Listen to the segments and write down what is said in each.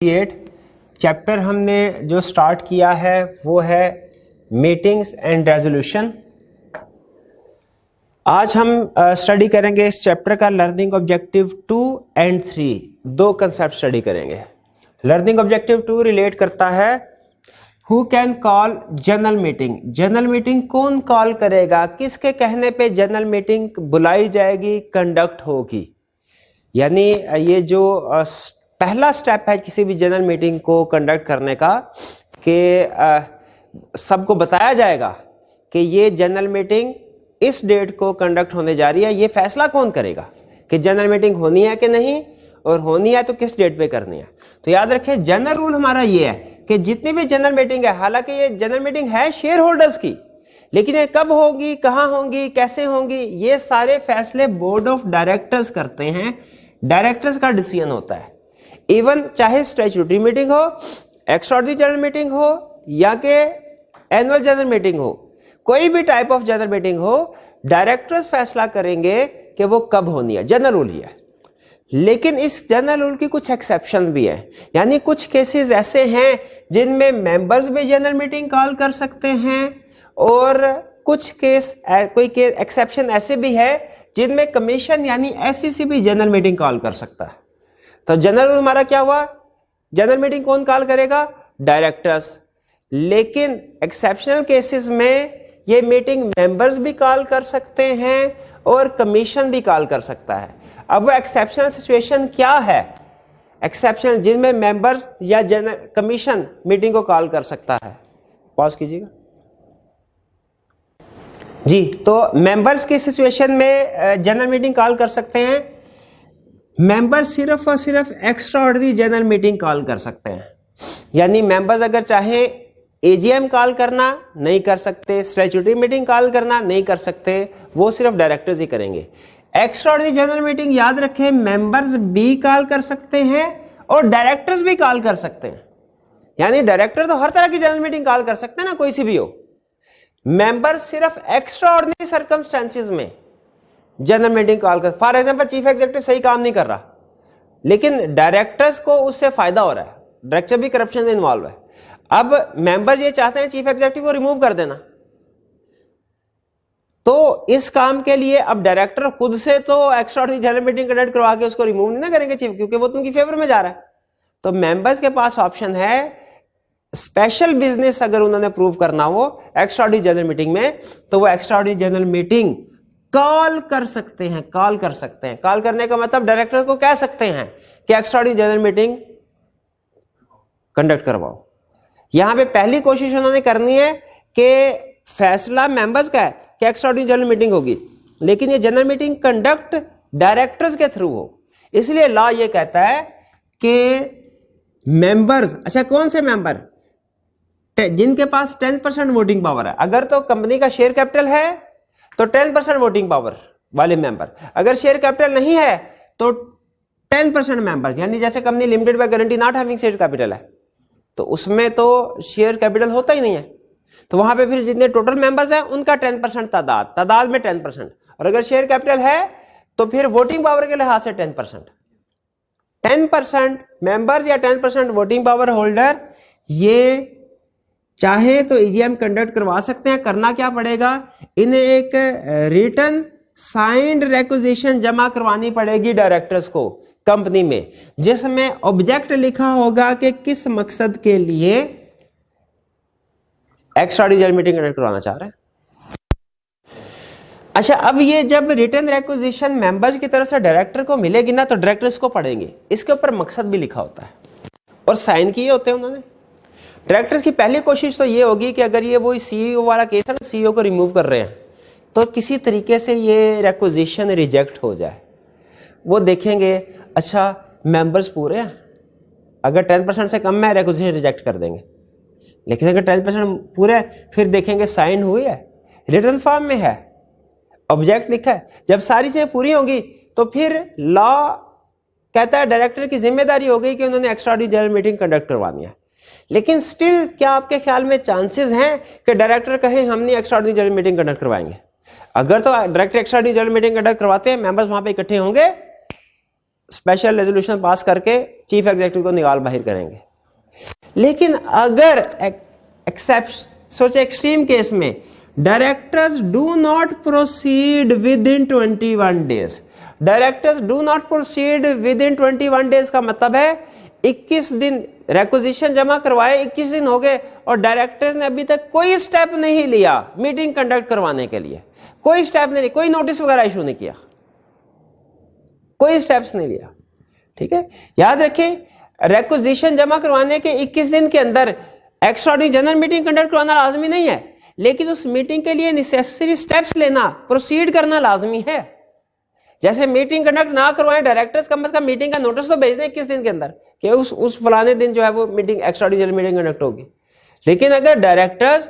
8 chapter हमने जो start किया है वो है मीटिंग्स एंड रेजोल्यूशन। आज हम स्टडी करेंगे इस चैप्टर का लर्निंग ऑब्जेक्टिव 2 एंड 3, दो कंसेप्ट स्टडी करेंगे। लर्निंग ऑब्जेक्टिव 2 रिलेट करता है who can call general meeting. General meeting कौन कॉल करेगा, किसके कहने पे जनरल मीटिंग बुलाई जाएगी, कंडक्ट होगी। यानी ये जो पहला स्टेप है किसी भी जनरल मीटिंग को कंडक्ट करने का कि सबको बताया जाएगा कि ये जनरल मीटिंग इस डेट को कंडक्ट होने जा रही है। ये फैसला कौन करेगा कि जनरल मीटिंग होनी है कि नहीं, और होनी है तो किस डेट पे करनी है। तो याद रखें जनरल रूल हमारा ये है कि जितनी भी जनरल मीटिंग है, हालांकि ये जनरल मीटिंग है शेयर होल्डर्स की, लेकिन ये कब होगी, कहां होंगी, कैसे होंगी, ये सारे फैसले बोर्ड ऑफ डायरेक्टर्स करते हैं। डायरेक्टर्स का डिसीजन होता है। इवन चाहे स्टैट्यूटरी मीटिंग हो, एक्स्ट्राऑर्डिनरी जनरल मीटिंग हो या कि एनुअल जनरल मीटिंग हो, कोई भी टाइप ऑफ जनरल मीटिंग हो, डायरेक्टर्स फैसला करेंगे कि वो कब होनी है। जनरल रूल ही है। लेकिन इस जनरल रूल की कुछ एक्सेप्शन भी है, यानी कुछ केसेस ऐसे हैं जिनमें मेंबर्स भी जनरल मीटिंग कॉल कर सकते हैं, और कुछ केस कोई केस एक्सेप्शन ऐसे भी है जिनमें कमीशन यानी एससीसी भी जनरल मीटिंग कॉल कर सकता है। तो जनरल रूल हमारा क्या हुआ, जनरल मीटिंग कौन कॉल करेगा, डायरेक्टर्स। लेकिन एक्सेप्शनल केसेस में ये मीटिंग मेंबर्स भी कॉल कर सकते हैं और कमीशन भी कॉल कर सकता है। अब वो एक्सेप्शनल सिचुएशन क्या है, एक्सेप्शन जिनमें मेंबर्स या कमीशन मीटिंग को कॉल कर सकता है। पॉज कीजिएगा जी। तो मेंबर्स की सिचुएशन में जनरल मीटिंग कॉल कर सकते हैं। मेंबर सिर्फ और सिर्फ एक्स्ट्राऑर्डिनरी जनरल मीटिंग कॉल कर सकते हैं। यानी मेंबर्स अगर चाहे एजीएम कॉल करना नहीं कर सकते, स्टैट्यूटरी मीटिंग कॉल करना नहीं कर सकते, वो सिर्फ डायरेक्टर्स ही करेंगे। एक्स्ट्राऑर्डिनरी जनरल मीटिंग याद रखें मेंबर्स भी कॉल कर सकते हैं और डायरेक्टर्स भी कॉल कर सकते हैं। यानी डायरेक्टर तो हर तरह की जनरल मीटिंग कॉल कर सकते हैं ना, कोई सी भी हो। मेंबर सिर्फ एक्स्ट्राऑर्डिनरी सर्कमस्टेंसेस में जनरल मीटिंग कॉल कर। फॉर एग्जांपल चीफ एग्जीक्यूटिव सही काम नहीं कर रहा, लेकिन डायरेक्टर्स को उससे फायदा हो रहा है, डायरेक्टर भी करप्शन में इन्वॉल्व है। अब मेंबर ये चाहते हैं चीफ एग्जीक्यूटिव को रिमूव कर देना, तो इस काम के लिए अब डायरेक्टर खुद से तो एक्स्ट्राऑर्डिनरी जनरल मीटिंग कंडक्ट करवा के उसको रिमूव नहीं ना करेंगे चीफ, क्योंकि वो तो उनकी फेवर में जा रहा है। तो मेंबर्स के पास ऑप्शन है, स्पेशल बिजनेस अगर उन्होंने प्रूव करना हो एक्स्ट्राऑर्डिनरी जनरल मीटिंग में, तो वो एक्स्ट्राऑर्डिनरी जनरल मीटिंग कॉल कर सकते हैं। कॉल कर सकते हैं, कॉल करने का मतलब डायरेक्टर को कह सकते हैं कि एक्स्ट्राऑर्डिनरी जनरल मीटिंग कंडक्ट करवाओ। यहां पे पहली कोशिश उन्होंने करनी है कि फैसला मेंबर्स का है कि एक्स्ट्राऑर्डिनरी जनरल मीटिंग होगी, लेकिन ये जनरल मीटिंग कंडक्ट डायरेक्टर्स के थ्रू हो। इसलिए लॉ ये कहता है कि मेंबर्स, अच्छा कौन से मेंबर, जिनके पास 10% वोटिंग पावर है। अगर तो कंपनी का शेयर कैपिटल है तो 10% वोटिंग पावर वाले मेंबर, अगर शेयर कैपिटल नहीं है तो 10% मेंबर, यानी जैसे company limited by guarantee not having share capital है, तो उसमें तो शेयर कैपिटल होता ही नहीं है। तो वहां पे फिर जितने टोटल मेंबर्स हैं उनका 10% तादाद में 10%, और अगर शेयर कैपिटल है तो फिर वोटिंग पावर के लिहाज से 10% मेंबर्स या 10% वोटिंग पावर होल्डर ये चाहे तो ईजीएम कंडक्ट करवा सकते हैं। करना क्या पड़ेगा, इन्हें एक रिटन साइंड रिक्वेजिशन जमा करवानी पड़ेगी डायरेक्टर्स को कंपनी में, जिसमें ऑब्जेक्ट लिखा होगा कि किस मकसद के लिए एक्स्ट्राऑर्डिनरी जनरल मीटिंग कंडक्ट करवाना चाह रहे हैं। अच्छा, अब ये जब रिटन रिक्वेजिशन मेंबर्स की तरफ से डायरेक्टर को मिलेगी ना, तो डायरेक्टर्स को पढ़ेंगे, इसके ऊपर मकसद भी लिखा होता है और साइन किए होते हैं उन्होंने। डायरेक्टर्स की पहली कोशिश तो ये होगी कि अगर ये वो सीईओ वाला केस है ना, सीईओ को रिमूव कर रहे हैं, तो किसी तरीके से ये रिक्वेजिशन रिजेक्ट हो जाए। वो देखेंगे अच्छा मेंबर्स पूरे हैं, अगर 10% से कम है रिक्वेजिशन रिजेक्ट कर देंगे, लेकिन अगर 10% पूरे है फिर देखेंगे साइन हुई है, रिटर्न फॉर्म में है, ऑब्जेक्ट लिखा है। जब सारी चीजें पूरी होंगी तो फिर लॉ कहता है डायरेक्टर की जिम्मेदारी हो गई कि उन्होंने एक्स्ट्राऑर्डिनरी जनरल मीटिंग कंडक्ट करवानी है। लेकिन स्टिल क्या आपके ख्याल में चांसेस हैं कि डायरेक्टर कहे हमने एक्स्ट्राऑर्डिनरी जनरल मीटिंग कंडक्ट करवाएंगे? अगर तो director extraordinary general meeting conduct करवाते हैं, मेंबर्स वहां पे इकट्ठे होंगे, स्पेशल रेजोल्यूशन पास करके चीफ एग्जीक्यूटिव को निकाल बाहर करेंगे। लेकिन अगर सोचे एक्सट्रीम केस में directors do not proceed with in 21 days, directors do not proceed with in 21 days का मतलब है 21 दिन रिक्विजिशन जमा करवाए, 21 दिन हो गए और डायरेक्टर्स ने अभी तक कोई स्टेप नहीं लिया मीटिंग कंडक्ट करवाने के लिए, कोई स्टेप नहीं, कोई नोटिस वगैरह इशू नहीं किया, कोई स्टेप्स नहीं लिया। ठीक है, याद रखें रिक्विजिशन जमा करवाने के 21 दिन के अंदर एक्स्ट्राऑर्डिनरी जनरल मीटिंग कंडक्ट करवाना लाजमी नहीं है, लेकिन उस मीटिंग के लिए नेसेसरी स्टेप्स लेना, प्रोसीड करना लाजमी है। जैसे मीटिंग कंडक्ट ना करवाएं डायरेक्टर्स, कम से कम मीटिंग का नोटिस तो भेज दें 21 दिन के अंदर कि उस फलाने दिन जो है वो meeting extraordinary general meeting conduct होगी। लेकिन अगर डायरेक्टर्स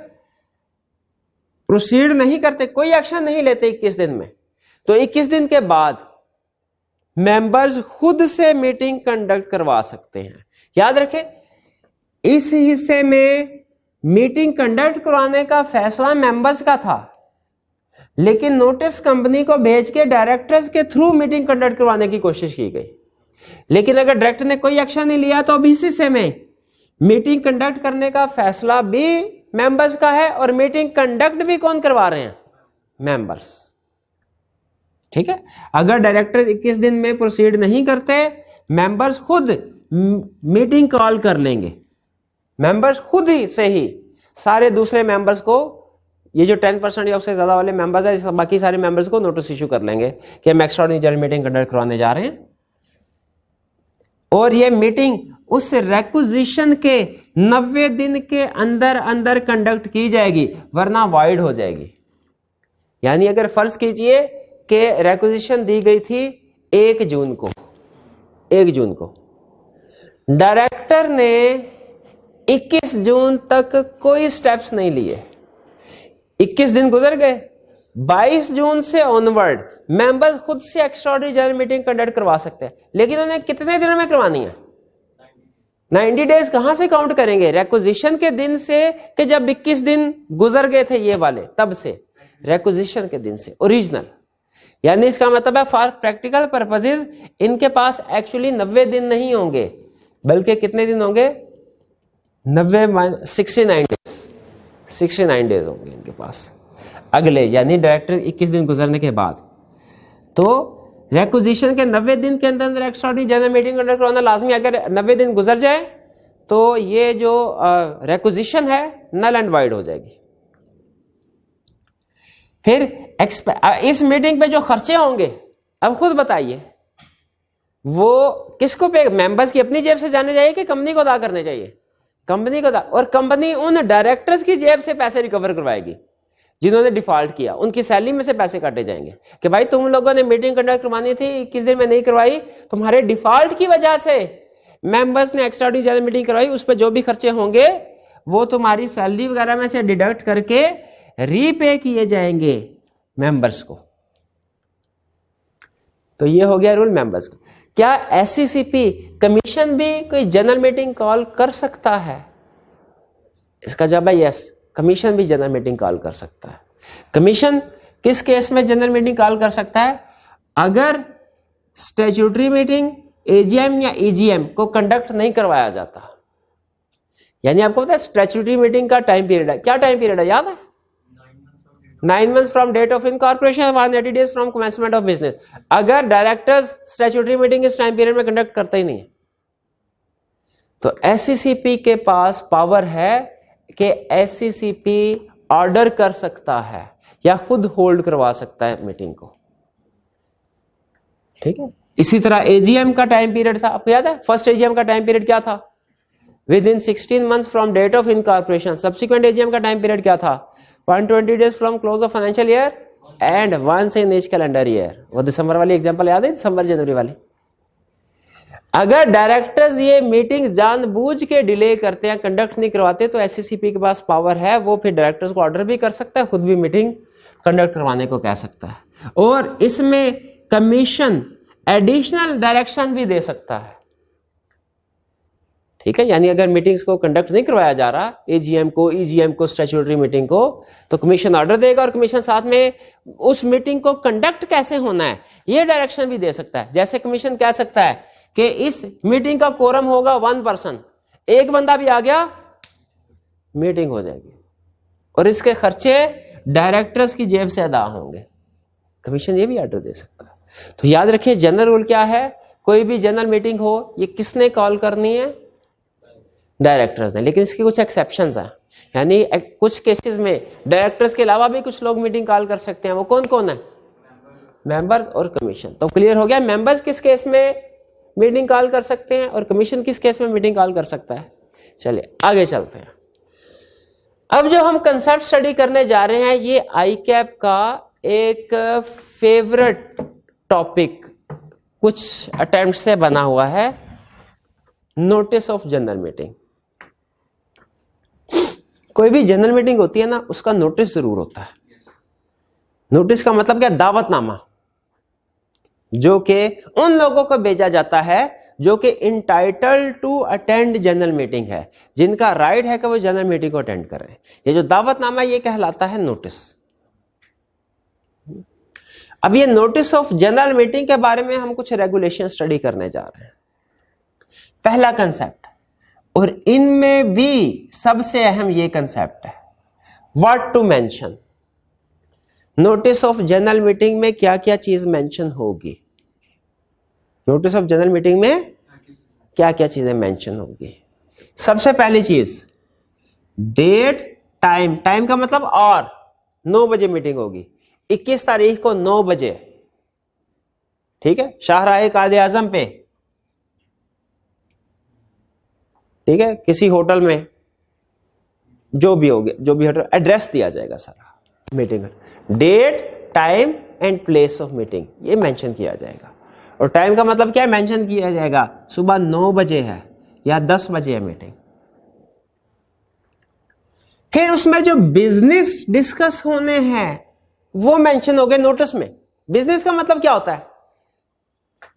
प्रोसीड नहीं करते, कोई एक्शन नहीं लेते 21 दिन में, तो 21 दिन के बाद मेंबर्स खुद से मीटिंग कंडक्ट करवा सकते हैं। याद रखें इस हिस्से में मीटिंग कंडक्ट करवाने का फैसला मेंबर्स का था, लेकिन नोटिस कंपनी को भेज के डायरेक्टर्स के थ्रू मीटिंग कंडक्ट करवाने की कोशिश की गई। लेकिन अगर डायरेक्टर ने कोई एक्शन नहीं लिया तो अभी इस हिस्से में मीटिंग कंडक्ट करने का फैसला भी मेंबर्स का है और मीटिंग कंडक्ट भी कौन करवा रहे हैं? मेंबर्स। ठीक है, अगर डायरेक्टर 21 दिन में प्रोसीड नहीं करते, मेंबर्स खुद मीटिंग कॉल कर लेंगे, मेंबर्स खुद ही से ही सारे दूसरे मेंबर्स को, ये जो 10% या उससे ज्यादा वाले मेंबर्स हैं, बाकी सारे मेंबर्स को नोटिस इशू कर लेंगे कि हम एक्स्ट्राऑर्डिनरी जनरल मीटिंग कंडक्ट करवाने जा रहे हैं और ये मीटिंग उस रेक्विजिशन के 90 दिन के अंदर अंदर कंडक्ट की जाएगी, वरना वाइड हो जाएगी। यानी अगर फर्ज कीजिए कि रेक्विजिशन दी गई थी 1 जून को, 1 जून को डायरेक्टर ने 21 जून तक कोई स्टेप्स नहीं लिए, 21 दिन गुजर गए, 22 जून से ऑनवर्ड मेंबर्स खुद से एक्स्ट्राऑर्डिनरी जनरल मीटिंग कंडक्ट करवा सकते हैं। लेकिन उन्हें कितने दिनों में करवानी है? 90 डेज कहां से काउंट करेंगे? रेक्विजिशन के दिन से कि जब 21 दिन गुजर गए थे ये वाले, तब से, रेक्विजिशन के दिन से, ओरिजिनल। यानी इसका मतलब है फॉर प्रैक्टिकल पर्पसेस इनके पास एक्चुअली 90 दिन नहीं होंगे, बल्कि कितने दिन होंगे? 69 डेज होंगे इनके पास अगले, यानी डायरेक्टर 21 दिन गुजरने के बाद। तो रेक्विजिशन के 90 दिन के अंदर एक्स्ट्राऑर्डिनरी जनरल मीटिंग कंडक्ट करवाना लाजमी। अगर 90 दिन गुजर जाए तो ये जो रेक्विजिशन है नल एंड वाइड हो जाएगी। फिर इस मीटिंग पे जो खर्चे होंगे, अब खुद बताइए, वो किसको पे? मेंबर्स की अपनी जेब से जाने चाहिए कि कंपनी को अदा करने चाहिए? कंपनी को अदा, और कंपनी उन डायरेक्टर्स की जेब से पैसे रिकवर करवाएगी जिन्होंने डिफॉल्ट किया, उनकी सैलरी में से पैसे काटे जाएंगे कि भाई तुम लोगों ने मीटिंग कंडक्ट करवानी थी, 21 दिन में नहीं करवाई, तुम्हारे डिफॉल्ट की वजह से मेंबर्स ने एक्स्ट्राऑर्डिनरी जनरल मीटिंग करवाई, उस पर जो भी खर्चे होंगे वो तुम्हारी सैलरी वगैरह में से डिडक्ट करके रीपे किए जाएंगे मेंबर्स को। तो ये हो गया रूल मेंबर्स का। क्या एससीसीपी कमीशन भी कोई जनरल मीटिंग कॉल कर सकता है? इसका जवाब है यस, कमीशन भी जनरल मीटिंग कॉल कर सकता है। कमीशन किस केस में जनरल मीटिंग कॉल कर सकता है? अगर स्टैट्यूटरी मीटिंग, एजीएम या ईजीएम को कंडक्ट नहीं करवाया जाता। यानी आपको पता है स्टैट्यूटरी मीटिंग का टाइम पीरियड है, क्या टाइम पीरियड है याद है? 9 months from date of incorporation, 180 days from commencement of business. अगर डायरेक्टर्स स्टैट्यूटरी मीटिंग इस टाइम पीरियड में कंडक्ट करते ही नहीं है, तो एससीसीपी के पास पावर है कि एससीसीपी ऑर्डर कर सकता है या खुद होल्ड करवा सकता है मीटिंग को। ठीक है, इसी तरह एजीएम का टाइम पीरियड था, आपको याद है फर्स्ट एजीएम का टाइम पीरियड क्या था? Within 16 months from date of incorporation. Subsequent AGM का टाइम पीरियड क्या था? 120 days from close of financial year and once in each calendar year. वो दिसंबर वाली एग्जांपल याद है, दिसंबर जनवरी वाली। अगर डायरेक्टर्स ये मीटिंग्स जानबूझ के डिले करते हैं, कंडक्ट नहीं करवाते, तो एससीसीपी के पास पावर है, वो फिर डायरेक्टर्स को ऑर्डर भी कर सकता है, खुद भी मीटिंग कंडक्ट करवाने को कह सकता है, और इसमें कमीशन एडिशनल डायरेक्शन भी दे सकता है। ठीक है, यानी अगर मीटिंग्स को कंडक्ट नहीं करवाया जा रहा एजीएम को, ईजीएम को, स्टैट्यूटरी मीटिंग को, तो कमीशन ऑर्डर देगा और कमीशन साथ में उस मीटिंग को कंडक्ट कैसे होना है ये डायरेक्शन भी दे सकता है। जैसे कमीशन कह सकता है कि इस मीटिंग का कोरम होगा 1 पर्सन, एक बंदा भी आ गया मीटिंग हो जाएगी और इसके खर्चे डायरेक्टर्स की जेब से अदा होंगे। कमीशन ये भी ऑर्डर दे सकता है। तो याद रखिए जनरल रूल क्या है, कोई भी जनरल मीटिंग हो ये किसने कॉल करनी है, डायरेक्टर्स ने। लेकिन इसके कुछ एक्सेप्शंस हैं, यानी कुछ केसेस में डायरेक्टर्स के अलावा भी कुछ लोग मीटिंग कॉल कर सकते हैं। वो कौन कौन है, मेंबर्स और कमीशन। तो क्लियर हो गया मेंबर्स किस केस में मीटिंग कॉल कर सकते हैं और कमीशन किस केस में मीटिंग कॉल कर सकता है। चलिए आगे चलते हैं। अब जो हम कंसेप्ट स्टडी करने जा रहे हैं ये आईकैप का एक फेवरेट टॉपिक कुछ अटेम्प्ट से बना हुआ है, नोटिस ऑफ जनरल मीटिंग। कोई भी जनरल मीटिंग होती है ना उसका नोटिस जरूर होता है। नोटिस का मतलब क्या, दावतनामा, जो कि उन लोगों को भेजा जाता है जो कि entitled to attend general meeting है, जिनका राइट है कि वो जनरल मीटिंग को अटेंड करें। ये जो दावतनामा ये कहलाता है नोटिस। अब ये नोटिस ऑफ जनरल मीटिंग के बारे में हम कुछ रेगुलेशन स्टडी करने जा रहे हैं। पहला कंसेप्ट, और इनमें भी सबसे अहम ये कंसेप्ट है, what to mention. Notice of general meeting में क्या क्या चीज मेंशन होगी, नोटिस ऑफ जनरल मीटिंग में क्या क्या चीजें मेंशन होगी। सबसे पहली चीज डेट, टाइम। टाइम का मतलब और 9 बजे मीटिंग होगी, 21 तारीख को 9 बजे, ठीक है, शाहराह कायदे आजम पे, ठीक है, किसी होटल में, जो भी होगा, जो भी होटल, एड्रेस दिया जाएगा सारा meeting, date, time and place of meeting ये मेंशन किया जाएगा। और टाइम का मतलब क्या मेंशन किया जाएगा, सुबह 9 बजे है या 10 बजे है मीटिंग। फिर उसमें जो बिजनेस डिस्कस होने हैं वो मेंशन हो गए नोटिस में। बिजनेस का मतलब क्या होता है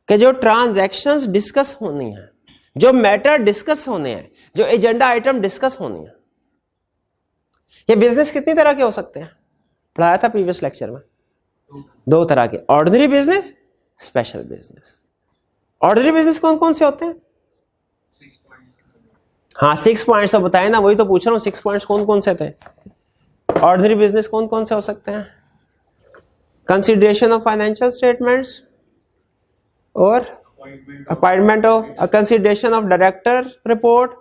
कि जो ट्रांजैक्शंस डिस्कस होनी है, जो मैटर डिस्कस होने हैं, जो एजेंडा आइटम डिस्कस होनी है। ये बिजनेस कितनी तरह के हो सकते हैं, पढ़ाया था प्रीवियस लेक्चर में, 2 तरह के, ordinary business, special business. Ordinary business कौन कौन से होते हैं, हाँ 6 पॉइंट्स तो बताए ना, वही तो पूछ रहा हूं 6 पॉइंट्स कौन कौन से थे। ऑर्डिनरी बिजनेस कौन कौन से हो सकते हैं, कंसिडरेशन ऑफ फाइनेंशियल स्टेटमेंट्स और appointment of consideration of director report,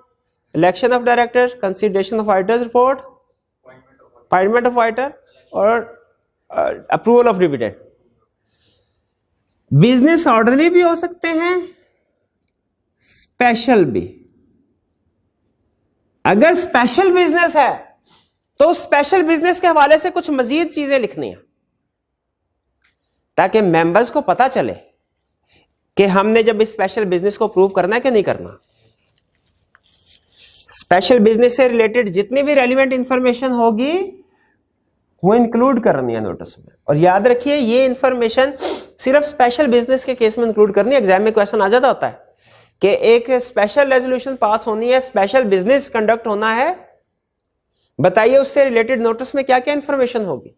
election of director, consideration of auditors report, appointment of auditor और approval of dividend. Business ordinary भी हो सकते हैं, स्पेशल भी। अगर स्पेशल बिजनेस है तो स्पेशल बिजनेस के हवाले से कुछ मजीद चीजें लिखनी है ताकि मेंबर्स को पता चले कि हमने जब इस स्पेशल बिजनेस को प्रूव करना है कि नहीं करना। स्पेशल बिजनेस से रिलेटेड जितनी भी रेलिवेंट इंफॉर्मेशन होगी वो इंक्लूड करनी है नोटिस में। और याद रखिए ये इंफॉर्मेशन सिर्फ स्पेशल बिजनेस के केस में इंक्लूड करनी है। एग्जाम में क्वेश्चन आ जाता होता है कि एक स्पेशल रेजोल्यूशन पास होनी है, स्पेशल बिजनेस कंडक्ट होना है, बताइए उससे रिलेटेड नोटिस में क्या क्या इंफॉर्मेशन होगी।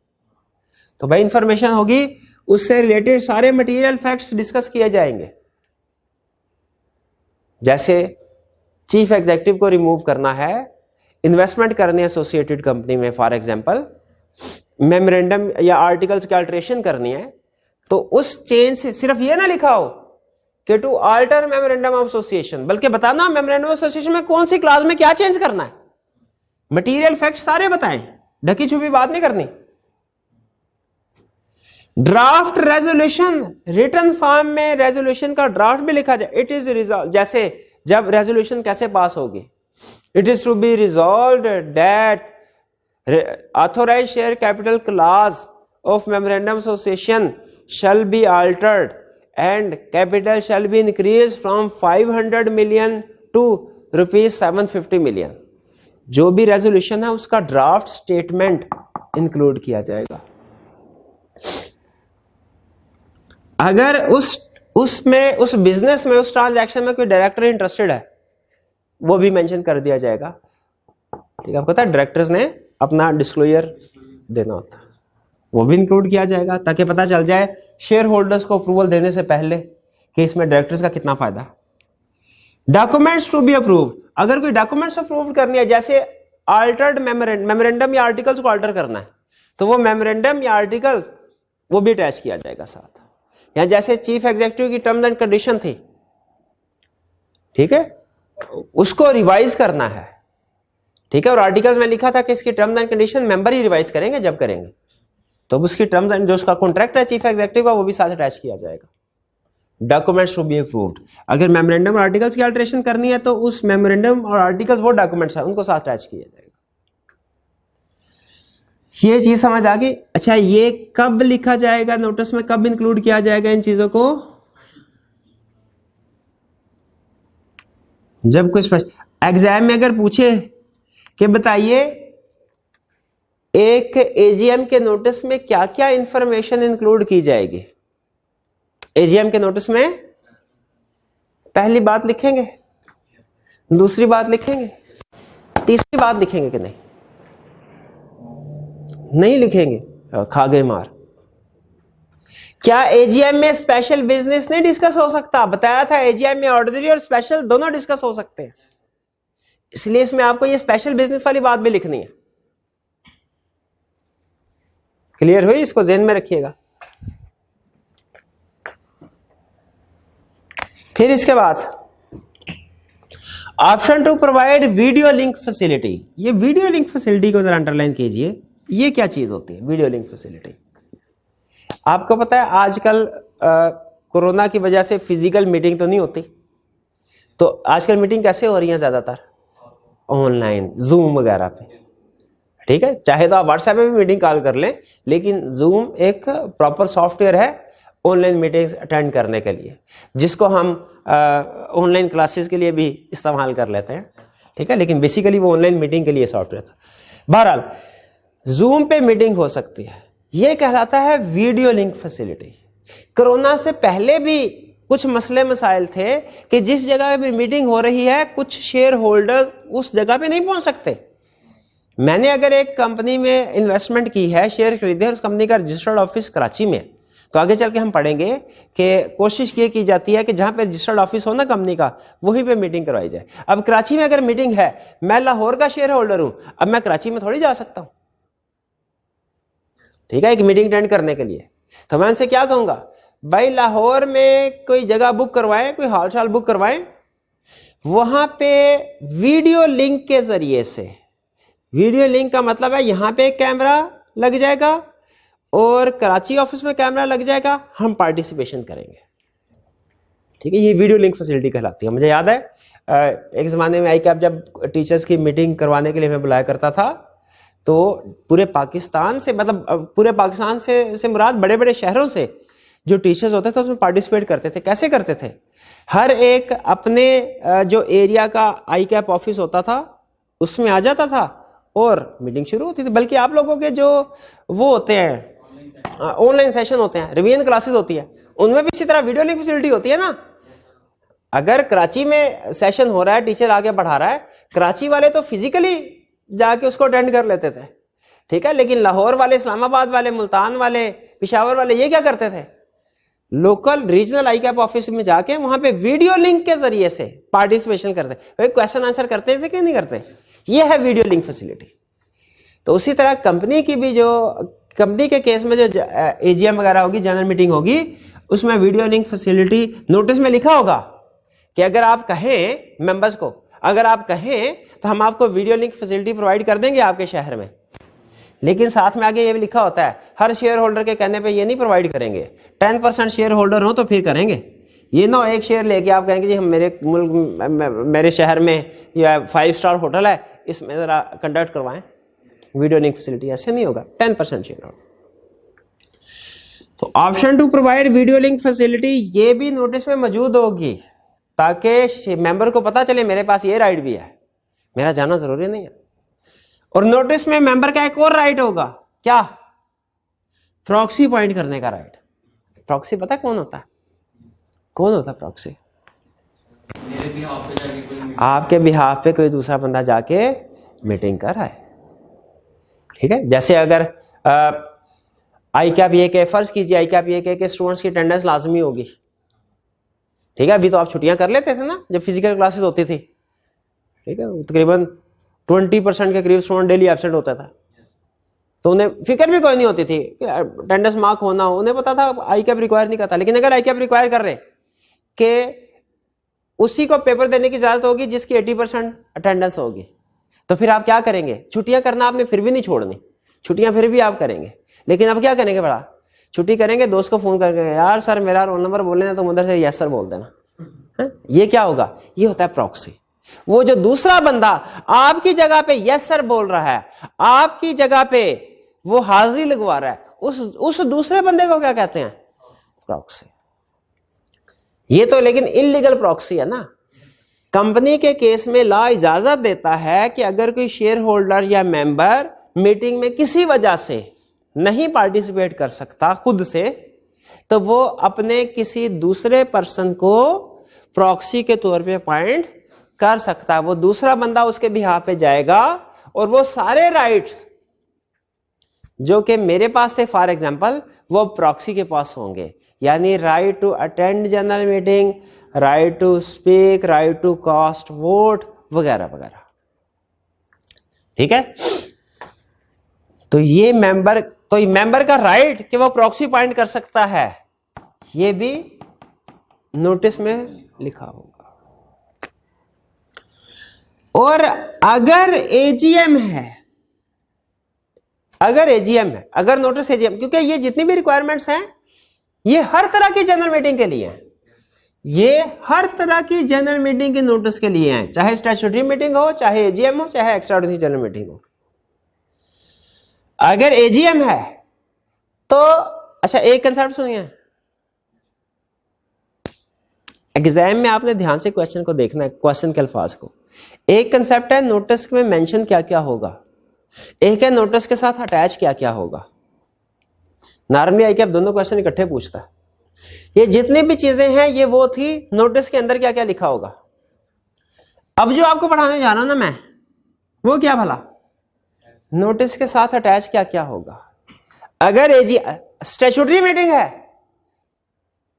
तो भाई इंफॉर्मेशन होगी, उससे रिलेटेड सारे मटेरियल फैक्ट्स डिस्कस किए जाएंगे। जैसे चीफ एग्जीक्यूटिव को रिमूव करना है, इन्वेस्टमेंट करनी है एसोसिएटेड कंपनी में फॉर एग्जांपल, मेमोरेंडम या आर्टिकल्स की अल्टरेशन करनी है, तो उस चेंज से सिर्फ ये ना लिखा हो कि to alter memorandum of association, बल्कि बताना मेमोरेंडम ऑफ एसोसिएशन में कौन सी क्लास में क्या चेंज करना है, मटेरियल फैक्ट्स सारे बताएं, ढकी छुपी बात नहीं करनी। ड्राफ्ट रेजोल्यूशन, रिटन फॉर्म में रेजोल्यूशन का ड्राफ्ट भी लिखा जाए। इट इज रिजॉल्व, जैसे जब रेजोल्यूशन कैसे पास होगी, it is to be resolved that authorise share capital clause of memorandum association shall be altered and capital shall be increased from 500 million to rupees 750 million। जो भी resolution है उसका draft statement include किया जाएगा। अगर उस business में, उस ट्रांजैक्शन में कोई डायरेक्टर इंटरेस्टेड है वो भी मेंशन कर दिया जाएगा। ठीक है, आपको पता है डायरेक्टर्स ने अपना डिस्क्लोजर देना होता है, वो भी इंक्लूड किया जाएगा ताकि पता चल जाए शेयर होल्डर्स को अप्रूवल देने से पहले कि इसमें डायरेक्टर्स का कितना फायदा। डॉक्यूमेंट्स टू बी अप्रूव, अगर कोई डॉक्यूमेंट्स अप्रूव करनी है, जैसे अल्टर्ड मेमोरेंडम या आर्टिकल्स को अल्टर करना है, तो वो मेमोरेंडम या आर्टिकल्स वो भी अटैच किया जाएगा साथ। या जैसे चीफ एग्जीक्यूटिव की टर्म्स एंड कंडीशन थी, ठीक है, उसको रिवाइज करना है, ठीक है, और आर्टिकल्स में लिखा था कि इसकी terms and condition member he revise करेंगे जब करेंगे, तो उसकी टर्म्स एंड जो उसका कॉन्ट्रैक्ट है चीफ एग्जीक्यूटिव का वो भी साथ अटैच किया जाएगा। डॉक्यूमेंट्स टू बी अप्रूव्ड, अगर मेमोरेंडम और आर्टिकल्स की अल्टरेशन करनी है तो उस मेमोरेंडम और आर्टिकल्स वो डॉक्यूमेंट्स है उनको साथ अटैच किया जाएगा। ये चीज समझ आ गई। अच्छा, ये कब लिखा जाएगा नोटिस में, कब इंक्लूड किया जाएगा इन चीजों को? जब कुछ एग्जाम में अगर पूछे कि बताइए एक एजीएम के नोटिस में क्या क्या इंफॉर्मेशन इंक्लूड की जाएगी, एजीएम के नोटिस में पहली बात लिखेंगे, दूसरी बात लिखेंगे, तीसरी बात लिखेंगे कि नहीं? नहीं लिखेंगे, खा गए मार। क्या एजीएम में स्पेशल बिजनेस नहीं डिस्कस हो सकता? बताया था एजीएम में ऑर्डिनरी और स्पेशल दोनों डिस्कस हो सकते हैं, इसलिए इसमें आपको ये स्पेशल बिजनेस वाली बात भी लिखनी है। क्लियर हुई? इसको ध्यान में रखिएगा। फिर इसके बाद option to provide video link facility. ये वीडियो लिंक फैसिलिटी को जरा अंडरलाइन कीजिए, ये क्या चीज होती है वीडियो लिंक फैसिलिटी? आपको पता है आजकल कोरोना की वजह से फिजिकल मीटिंग तो नहीं होती, तो आजकल मीटिंग कैसे हो रही है? ज्यादातर ऑनलाइन, जूम वगैरह पे, ठीक है। चाहे तो आप व्हाट्सएप पे भी मीटिंग कॉल कर लें, लेकिन जूम एक प्रॉपर सॉफ्टवेयर है ऑनलाइन मीटिंग्स अटेंड करने के लिए, जिसको हम ऑनलाइन क्लासेस के लिए भी इस्तेमाल कर लेते हैं, ठीक है, लेकिन बेसिकली वो ऑनलाइन मीटिंग के लिए सॉफ्टवेयर था। बहरहाल जूम पे मीटिंग हो सकती है, ये कहलाता है वीडियो लिंक फैसिलिटी। कोरोना से पहले भी कुछ मसले मसाइल थे कि जिस जगह पे मीटिंग हो रही है कुछ शेयर होल्डर उस जगह पे नहीं पहुंच सकते। मैंने अगर एक कंपनी में इन्वेस्टमेंट की है, शेयर खरीदे, उस कंपनी का रजिस्टर्ड ऑफिस कराची में, तो आगे चल के हम पढ़ेंगे कि कोशिश ये की जाती है कि जहां पे रजिस्टर्ड ऑफिस हो ना कंपनी का, वहीं पे मीटिंग करवाई जाए। अब कराची में अगर मीटिंग है, मैं लाहौर का शेयर होल्डर हूं, अब मैं कराची में थोड़ी जा सकता हूं, ठीक है, एक मीटिंग अटेंड करने के लिए। तो मैं उनसे क्या कहूंगा, भाई लाहौर में कोई जगह बुक करवाएं, कोई हॉल शॉल बुक करवाएं, वहां पे वीडियो लिंक के जरिए से, वीडियो लिंक का मतलब है यहां पे कैमरा लग जाएगा और कराची ऑफिस में कैमरा लग जाएगा, हम पार्टिसिपेशन करेंगे, ठीक है। ये वीडियो लिंक फैसिलिटी कहलाती है। मुझे याद है एक ज़माने में आई कैप जब टीचर्स की मीटिंग करवाने के लिए मैं बुलाया करता था, तो पूरे पाकिस्तान से, मतलब पूरे पाकिस्तान से मुराद बड़े बड़े शहरों से जो टीचर्स होते थे उसमें पार्टिसिपेट करते थे। कैसे करते थे? हर एक अपने जो एरिया का आई कैप ऑफिस होता था उसमें आ जाता था और मीटिंग शुरू होती थी। बल्कि आप लोगों के जो वो होते हैं ऑनलाइन सेशन होते हैं, रिवीजन क्लासेस होती है, उनमें भी इसी तरह वीडियो लिंक फैसिलिटी होती है ना। अगर कराची में सेशन हो रहा है, टीचर आगे पढ़ा रहा है, कराची वाले तो फिजिकली जाके उसको अटेंड कर लेते थे, ठीक है, लेकिन लाहौर वाले, इस्लामाबाद वाले, मुल्तान वाले, पिशावर वाले ये क्या करते थे, लोकल रीजनल आई कैप ऑफिस में जाके वहां पे वीडियो लिंक के जरिए से पार्टिसिपेशन करते, भाई क्वेश्चन आंसर करते थे कि नहीं करते? ये है वीडियो लिंक फैसिलिटी। तो उसी तरह कंपनी की भी, जो कंपनी के केस में जो एजीएम वगैरह होगी, जनरल मीटिंग होगी, उसमें वीडियो लिंक फैसिलिटी नोटिस में लिखा होगा कि अगर आप कहें मेंबर्स को, अगर आप कहें तो हम आपको वीडियो लिंक फैसिलिटी प्रोवाइड कर देंगे आपके शहर में। लेकिन साथ में आगे ये भी लिखा होता है, हर शेयर होल्डर के कहने पे ये नहीं प्रोवाइड करेंगे, 10% शेयर होल्डर हो तो फिर करेंगे। ये ना एक शेयर लेके आप कहेंगे जी हम मेरे मुल्क, मेरे शहर में या 5 स्टार होटल है, इसमें ज़रा कंडक्ट करवाएं वीडियो लिंक फैसिलिटी। ऐसे नहीं होगा, 10% शेयर होल्डर। तो option to provide video link facility ये भी नोटिस में मौजूद होगी, ताकि मेंबर को पता चले मेरे पास ये राइट भी है, मेरा जाना जरूरी नहीं है। और नोटिस में मेंबर का एक और राइट होगा, क्या? प्रॉक्सी पॉइंट करने का राइट। प्रॉक्सी पता कौन होता है? कौन होता है प्रॉक्सी? आपके बिहाफ पे कोई दूसरा बंदा जाके मीटिंग कर रहा है, ठीक है। जैसे अगर आई कैप ये के, फर्ज कीजिए आई कैप ये के स्टूडेंट्स की अटेंडेंस लाजमी होगी, ठीक है। अभी तो आप छुट्टियां कर लेते थे ना जब फिजिकल क्लासेस होती थी, ठीक है। तकरीबन 20% के करीब स्टूडेंट डेली एब्सेंट होता था, तो उन्हें फिक्र भी कोई नहीं होती थी कि अटेंडेंस मार्क होना हो, उन्हें पता था आई कैप रिक्वायर नहीं करता। लेकिन अगर आई कैप रिक्वायर कर रहे कि उसी को पेपर देने की इजाजत होगी जिसकी 80% अटेंडेंस होगी, तो फिर आप क्या करेंगे? छुट्टियां करना आपने फिर भी नहीं छोड़नी, छुट्टियां फिर भी आप करेंगे। लेकिन अब क्या करेंगे? बड़ा छुट्टी करेंगे, दोस्त को फोन करके यार सर मेरा रोल नंबर बोलने ना, तो उधर से यस सर बोल देना है? ये क्या होगा? ये होता है प्रॉक्सी। वो जो दूसरा बंदा आपकी जगह पे यस सर बोल रहा है, आपकी जगह पे वो हाजिरी लगवा रहा है, उस दूसरे बंदे को क्या कहते हैं? प्रॉक्सी। ये तो लेकिन इल्लीगल प्रॉक्सी है ना। कंपनी के केस में लॉ इजाजत देता है कि अगर कोई शेयर होल्डर या मेंबर मीटिंग में किसी वजह से नहीं पार्टिसिपेट कर सकता खुद से, तो वो अपने किसी दूसरे पर्सन को प्रॉक्सी के तौर पे अपॉइंट कर सकता है। वो दूसरा बंदा उसके बिहाफ पे जाएगा और वो सारे राइट्स जो कि मेरे पास थे फॉर एग्जांपल, वो प्रॉक्सी के पास होंगे। यानी right to attend general meeting, right to speak, right to cast vote वगैरह वगैरह, ठीक है। तो ये मेंबर का राइट कि वो प्रॉक्सी पॉइंट कर सकता है, ये भी नोटिस में लिखा होगा। और अगर एजीएम है, अगर नोटिस एजीएम, क्योंकि ये जितनी भी रिक्वायरमेंट्स हैं ये हर तरह की जनरल मीटिंग के लिए हैं, ये हर तरह की जनरल मीटिंग के नोटिस के लिए हैं, चाहे स्टैट्यूटरी मीटिंग हो, चाहे एजीएम हो, चाहे एक्स्ट्राऑर्डिनरी जनरल मीटिंग हो। अगर एजीएम है तो अच्छा, एक कंसेप्ट सुनिए, एग्जाम में आपने ध्यान से क्वेश्चन को देखना है, क्वेश्चन के अल्फाज को। एक कंसेप्ट है नोटिस में मेंशन क्या क्या होगा, एक है नोटिस के साथ अटैच क्या क्या होगा। नॉर्मली आई कैप दोनों क्वेश्चन इकट्ठे पूछता है। ये जितनी भी चीजें हैं ये वो थी नोटिस के अंदर क्या क्या लिखा होगा। अब जो आपको पढ़ाने जा रहा हूं ना मैं, वो क्या भला, नोटिस के साथ अटैच क्या क्या होगा। अगर स्टैट्यूटरी मीटिंग है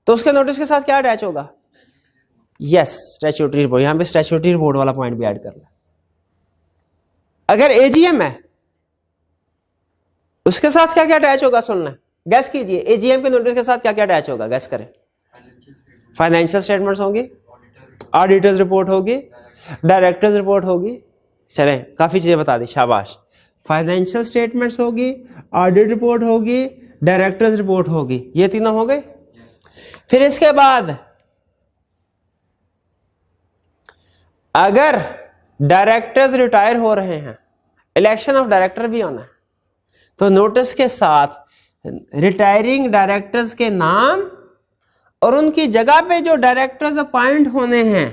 तो उसके नोटिस के साथ क्या अटैच होगा? Yes, statutory report. यहां पे स्टैट्यूटरी रिपोर्ट वाला पॉइंट भी ऐड करना। अगर एजीएम है उसके साथ क्या क्या अटैच होगा, सुनना, गैस कीजिए। एजीएम के नोटिस के साथ क्या क्या अटैच होगा, गैस करें। फाइनेंशियल स्टेटमेंट्स होंगी, ऑडिटर्स रिपोर्ट होगी, डायरेक्टर्स रिपोर्ट होगी। चलें, काफी चीजें बता दी, शाबाश। फाइनेंशियल स्टेटमेंट्स होगी, ऑडिट रिपोर्ट होगी, डायरेक्टर्स रिपोर्ट होगी, ये तीनों हो गए। फिर इसके बाद अगर डायरेक्टर्स रिटायर हो रहे हैं, इलेक्शन ऑफ डायरेक्टर भी होना है, तो नोटिस के साथ रिटायरिंग डायरेक्टर्स के नाम और उनकी जगह पे जो डायरेक्टर्स अपॉइंट होने हैं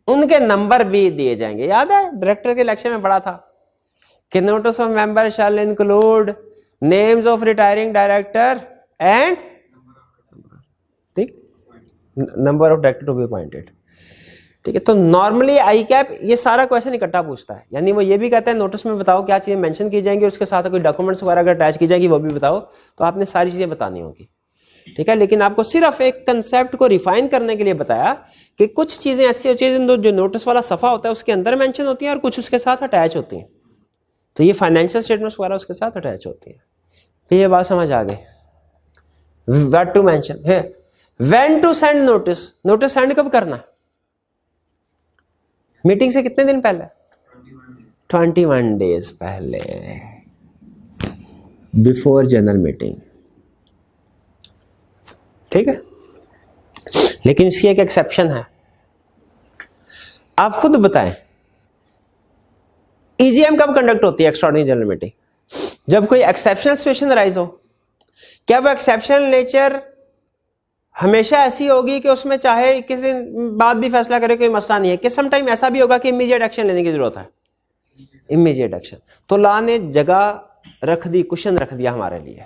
उनके नंबर भी दिए जाएंगे। याद है डायरेक्टर के इलेक्शन में पढ़ा था कि notice of member shall include names of retiring director and ठीक number of director to be appointed, ठीक है। तो नॉर्मली आई कैप ये सारा क्वेश्चन इकट्ठा पूछता है, यानी वो ये भी कहता है नोटिस में बताओ क्या चीजें मेंशन की जाएंगी, उसके साथ कोई डॉक्यूमेंट्स वगैरह अगर अटैच की जाएगी वो भी बताओ, तो आपने सारी चीजें बतानी होगी, ठीक है। लेकिन आपको सिर्फ एक कंसेप्ट को रिफाइन करने के लिए बताया कि कुछ चीजें ऐसी होती हैं जो नोटिस वाला सफा होता है उसके अंदर मेंशन होती है और कुछ उसके साथ अटैच होती हैं। तो ये फाइनेंशियल स्टेटमेंट्स वगैरह उसके साथ अटैच होती है। तो ये बात समझ आ गई। व्हाट टू मेंशन है, when to send notice, notice send कब करना, मीटिंग से कितने दिन पहले, 21 डेज पहले, बिफोर जनरल मीटिंग, ठीक है। लेकिन इसकी एक एक्सेप्शन है, आप खुद बताएं ईजीएम कब कंडक्ट होती है, एक्स्ट्राऑर्डिनरी जनरल मीटिंग, जब कोई एक्सेप्शनल सिचुएशन राइज हो। क्या वो एक्सेप्शनल नेचर हमेशा ऐसी होगी कि उसमें चाहे किस दिन बाद भी फैसला करे कोई मसला नहीं है, कि सम टाइम ऐसा भी होगा कि इमीडिएट एक्शन लेने की जरूरत है, इमीडिएट एक्शन। तो लॉ ने जगह रख दी, क्वेश्चन रख दिया हमारे लिए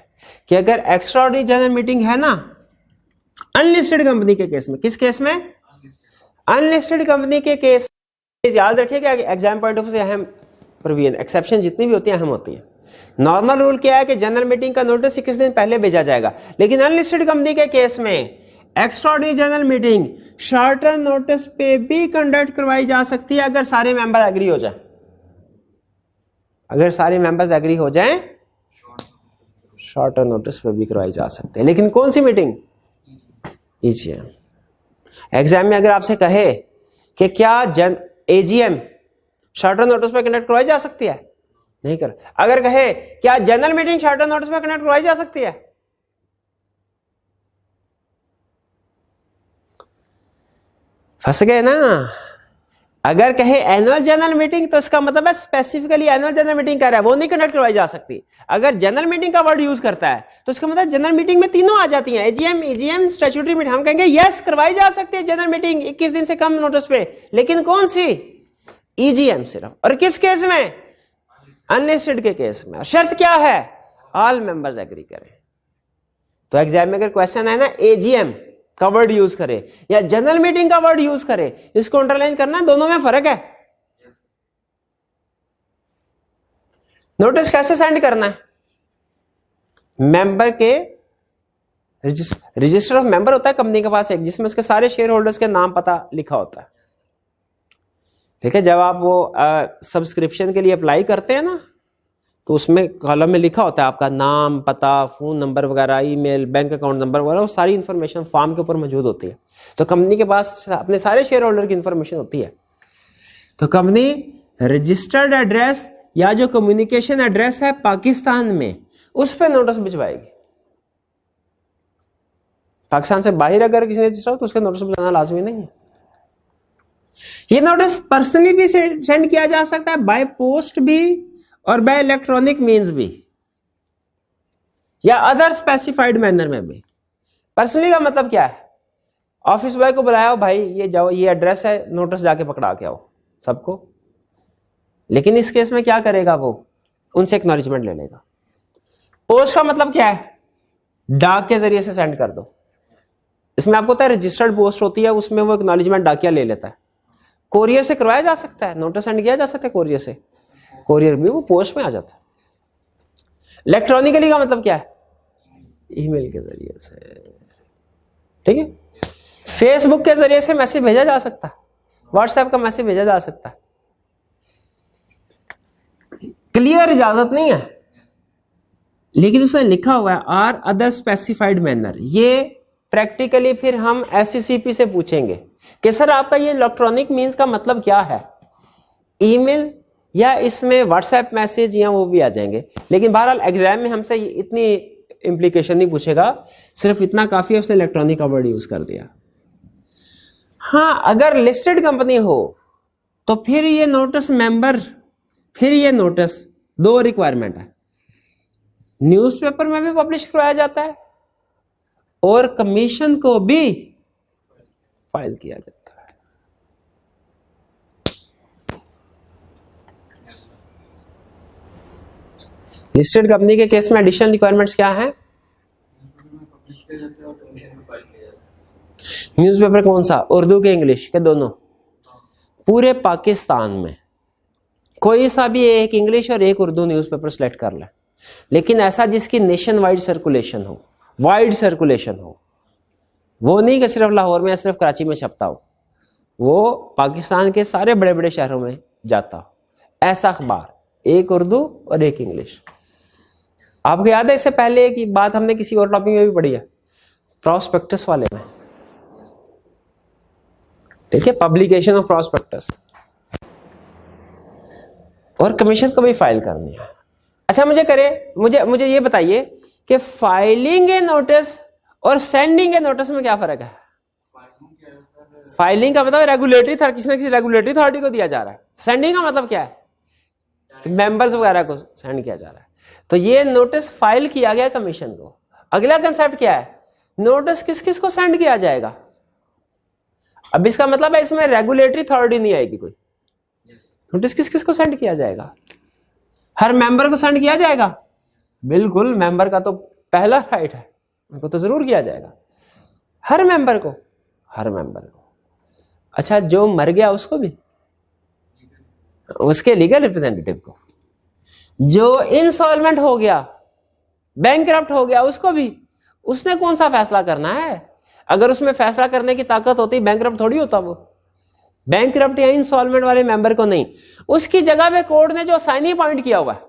कि अगर एक्स्ट्राऑर्डिनरी जनरल मीटिंग है ना अनलिस्टेड कंपनी के केस में, किस केस में, अनलिस्टेड कंपनी के केस याद रखिएगा एग्जाम पॉइंट ऑफ व्यू से अहम प्रोविजन, एक्सेप्शन जितनी भी होती है अहम होती है। नॉर्मल रूल क्या है कि जनरल मीटिंग का नोटिस 21 दिन पहले भेजा जाएगा, लेकिन अनलिस्टेड कंपनी के केस में extraordinary general meeting short term notice पे भी कंडक्ट करवाई जा सकती है अगर सारे मेंबर एग्री हो जाए। अगर सारे मेंबर्स एग्री हो जाएं शॉर्ट टर्म नोटिस पे भी करवाई जा सकती है, लेकिन कौन सी मीटिंग? EGM। एग्जाम में अगर आपसे कहे कि क्या AGM शॉर्ट टर्म नोटिस पे कंडक्ट करवाई जा सकती है, नहीं कर। अगर कहे क्या general meeting short term notice पे कंडक्ट करवाई जा सकती है, फंस गए ना। अगर कहे एनुअल जनरल मीटिंग तो इसका मतलब है स्पेसिफिकली एनुअल जनरल मीटिंग कर रहा है, वो नहीं कंडक्ट करवाई जा सकती। अगर जनरल मीटिंग का वर्ड यूज करता है तो इसका मतलब जनरल मीटिंग में तीनों आ जाती हैं, AGM, EGM, स्टैट्यूटरी मीटिंग। हम कहेंगे यस करवाई जा सकती है जनरल मीटिंग 21 दिन से कम नोटिस पे, लेकिन कौन सी? EGM सिर्फ। और किस केस में? अनलिस्टेड के केस में। शर्त क्या है? ऑल मेंबर्स एग्री करें। तो एग्जाम में अगर क्वेश्चन है ना AGM का वर्ड यूज करे या जनरल मीटिंग का वर्ड यूज करे, इसको अंडरलाइन करना, दोनों में फर्क है। नोटिस कैसे सेंड करना है? मेंबर के रजिस्टर ऑफ मेंबर होता है कंपनी के पास एक, जिसमें उसके सारे शेयर होल्डर्स के नाम पता लिखा होता है। ठीक है, जब आप वो सब्सक्रिप्शन के लिए अप्लाई करते हैं ना, तो उसमें कॉलम में लिखा होता है आपका नाम, पता, फोन नंबर वगैरह, ईमेल, बैंक अकाउंट नंबर वगैरह, वो सारी इंफॉर्मेशन फॉर्म के ऊपर मौजूद होती है। तो कंपनी के पास अपने सारे शेयर होल्डर की इंफॉर्मेशन होती है। तो कंपनी रजिस्टर्ड एड्रेस या जो कम्युनिकेशन एड्रेस है पाकिस्तान में, उस पर नोटिस भिजवाएगी। पाकिस्तान से बाहर अगर किसी ने रजिस्टर हो तो उसके नोटिस भिजवाना लाजमी नहीं है। ये नोटिस पर्सनली भी सेंड किया जा सकता है, बाय पोस्ट भी और बाय इलेक्ट्रॉनिक मीन्स भी, या अदर स्पेसिफाइड मैनर में भी। पर्सनली का मतलब क्या है? ऑफिस बॉय को बुलाया हो, भाई ये जाओ, ये एड्रेस है, नोटिस जाके पकड़ा के आओ सबको। लेकिन इस केस में क्या करेगा वो? उनसे एक्नॉलेजमेंट ले लेगा। पोस्ट का मतलब क्या है? डाक के जरिए से सेंड कर दो। इसमें आपको पता है रजिस्टर्ड पोस्ट होती है, उसमें वो एक्नॉलेजमेंट डाकिया ले लेता है। कोरियर से करवाया जा सकता है, नोटिस सेंड किया जा सकता है कोरियर से, कोरियर भी वो पोस्ट में आ जाता है। इलेक्ट्रॉनिकली का मतलब क्या है? ईमेल के जरिए से। ठीक है, फेसबुक के जरिए से मैसेज भेजा जा सकता है, व्हाट्सएप का मैसेज भेजा जा सकता है। क्लियर इजाजत नहीं है, लेकिन उसने लिखा हुआ है आर अदर स्पेसिफाइड मैनर। ये प्रैक्टिकली फिर हम SCCP से पूछेंगे कि सर आपका ये इलेक्ट्रॉनिक मीन्स का मतलब क्या है? ईमेल या इसमें व्हाट्सएप मैसेज या वो भी आ जाएंगे। लेकिन बहरहाल एग्जाम में हमसे इतनी इंप्लीकेशन नहीं पूछेगा, सिर्फ इतना काफी है उसने इलेक्ट्रॉनिक का वर्ड यूज कर दिया। हाँ, अगर लिस्टेड कंपनी हो तो फिर ये नोटिस मेंबर, फिर ये नोटिस, दो रिक्वायरमेंट है। न्यूज़पेपर में भी पब्लिश करवाया जाता है और कमीशन को भी फाइल किया जाता है। लिस्टेड कंपनी के केस में एडिशनल रिक्वायरमेंट्स क्या है? न्यूज़पेपर कौन सा? उर्दू के इंग्लिश के दोनों? पूरे पाकिस्तान में कोई सा भी एक इंग्लिश और एक उर्दू न्यूज़पेपर सिलेक्ट कर ले, लेकिन ऐसा जिसकी नेशन वाइड सर्कुलेशन हो, वाइड सर्कुलेशन हो। वो नहीं कि सिर्फ लाहौर में या सिर्फ कराची में छपता हो, वो पाकिस्तान के सारे बड़े बड़े शहरों में जाता हो। ऐसा अखबार, एक उर्दू और एक इंग्लिश। आपको याद है इससे पहले की बात हमने किसी और टॉपिक में भी पढ़ी है, प्रॉस्पेक्टस वाले में। ठीक है, पब्लिकेशन ऑफ प्रॉस्पेक्टस। और कमीशन को भी फाइल करनी है। अच्छा, मुझे ये बताइए कि फाइलिंग ए नोटिस और सेंडिंग ए नोटिस में क्या फर्क है? फाइलिंग का मतलब रेगुलेटरी था, किसी न किसी रेगुलेटरी अथॉरिटी को दिया जा रहा है। सेंडिंग का मतलब क्या है? कि मेंबर्स वगैरह को सेंड किया जा रहा है। तो ये नोटिस फाइल किया गया कमीशन को। अगला कंसेप्ट क्या है? नोटिस किस किस को सेंड किया जाएगा? अब इसका मतलब है इसमें रेगुलेटरी अथॉरिटी नहीं आएगी कोई। नोटिस किस किस को सेंड किया जाएगा? हर मेंबर को सेंड किया जाएगा? बिल्कुल, मेंबर का तो पहला राइट है, उनको तो जरूर किया जाएगा। हर मेंबर को, हर मेंबर को। अच्छा, जो मर गया उसको भी? उसके लीगल रिप्रेजेंटेटिव को। जो इंसॉल्वेंट हो गया, बैंकरप्ट हो गया, उसको भी, उसने कौन सा फैसला करना है? अगर उसमें फैसला करने की ताकत होती, बैंकरप्ट थोड़ी होता वो। बैंकरप्ट या इंसॉल्वेंट वाले मेंबर को नहीं, उसकी जगह पे कोर्ट ने जो असाइनी अपॉइंट किया हुआ है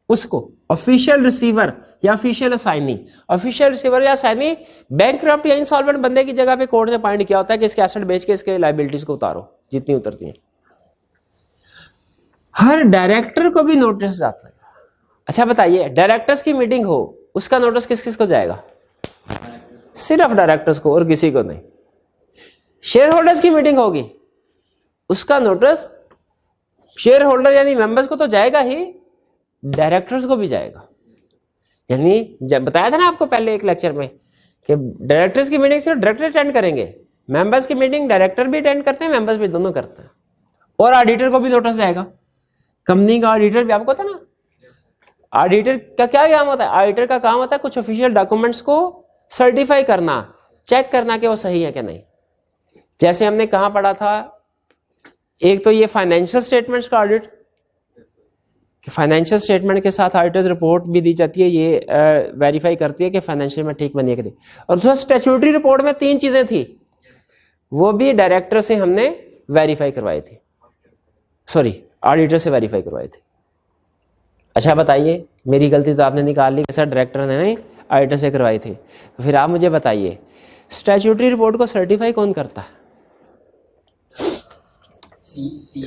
उसको ऑफिशियल रिसीवर या ऑफिशियल असाइनी, ऑफिशियल रिसीवर या असाइनी बैंकरप्ट या इंसॉल्वेंट बंदे की जगह पे कोर्ट ने अपॉइंट किया होता है कि इसके एसेट बेच के इसके लायबिलिटीज को उतारो जितनी उतरती हैं। हर डायरेक्टर को भी नोटिस जाता है। अच्छा बताइए, डायरेक्टर्स की मीटिंग हो, उसका नोटिस किस किस को जाएगा? सिर्फ डायरेक्टर्स को और किसी को नहीं। शेयर होल्डर्स की मीटिंग होगी, उसका नोटिस शेयर होल्डर यानी मेंबर्स को तो जाएगा ही, डायरेक्टर्स को भी जाएगा। यानी जब बताया था ना आपको पहले एक लेक्चर में कि डायरेक्टर्स की मीटिंग सिर्फ डायरेक्टर अटेंड करेंगे, मेंबर्स की मीटिंग डायरेक्टर भी अटेंड करते हैं, मेंबर्स भी दोनों करते हैं। और ऑडिटर को भी नोटिस जाएगा। कंपनी का ऑडिटर भी आपको था ना, ऑडिटर का क्या काम होता है? ऑडिटर का काम होता है कुछ ऑफिशियल डॉक्यूमेंट्स को सर्टिफाई करना, चेक करना कि वो सही है कि नहीं। जैसे हमने कहां पढ़ा था, एक तो ये फाइनेंशियल स्टेटमेंट्स का ऑडिट, फाइनेंशियल स्टेटमेंट के साथ ऑडिटर्स रिपोर्ट भी दी जाती है, ये वेरीफाई करती है कि फाइनेंशियल में ठीक बनी है कि नहीं। और दूसरा स्टैट्यूटरी रिपोर्ट में 3 चीजें थी, वो भी डायरेक्टर से हमने वेरीफाई करवाई थी, सॉरी ऑडिटर से वेरीफाई करवाई थी। अच्छा बताइए, मेरी गलती तो आपने निकाल ली कि सर डायरेक्टर ने नहीं, ऑडिटर से करवाई थी। तो फिर आप मुझे बताइए, स्टैट्यूटरी रिपोर्ट को सर्टिफाई कौन करता है?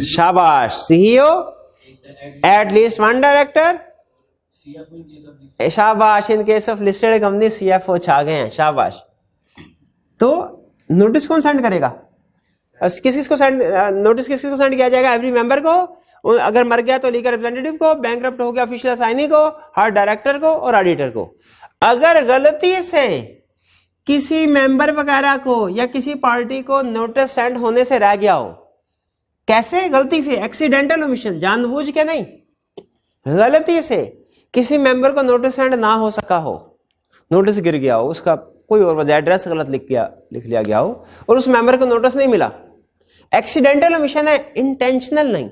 शाबाश, CEO, at least one director, शाबाश। In case of listed company CFO छा गए हैं, शाबाश। तो नोटिस कौन सेंड करेगा? किस को सेंड नोटिस किसको सेंड किया जाएगा? एवरी मेंबर को, अगर मर गया तो लीगल रिप्रेजेंटेटिव को, बैंकरप्ट हो गया ऑफिशियल असाइनी को, हर डायरेक्टर को और ऑडिटर को। अगर गलती से किसी मेंबर वगैरह को या किसी पार्टी को नोटिस सेंड होने से रह गया हो, कैसे? गलती से, एक्सीडेंटल ओमिशन, जानबूझ के नहीं, गलती से किसी मेंबर को नोटिस सेंड ना हो सका हो, नोटिस गिर गया हो, उसका कोई और वजह, एड्रेस गलत लिख लिया गया हो और उस मेंबर को नोटिस नहीं मिला, एक्सीडेंटल ओमिशन है, इंटेंशनल नहीं।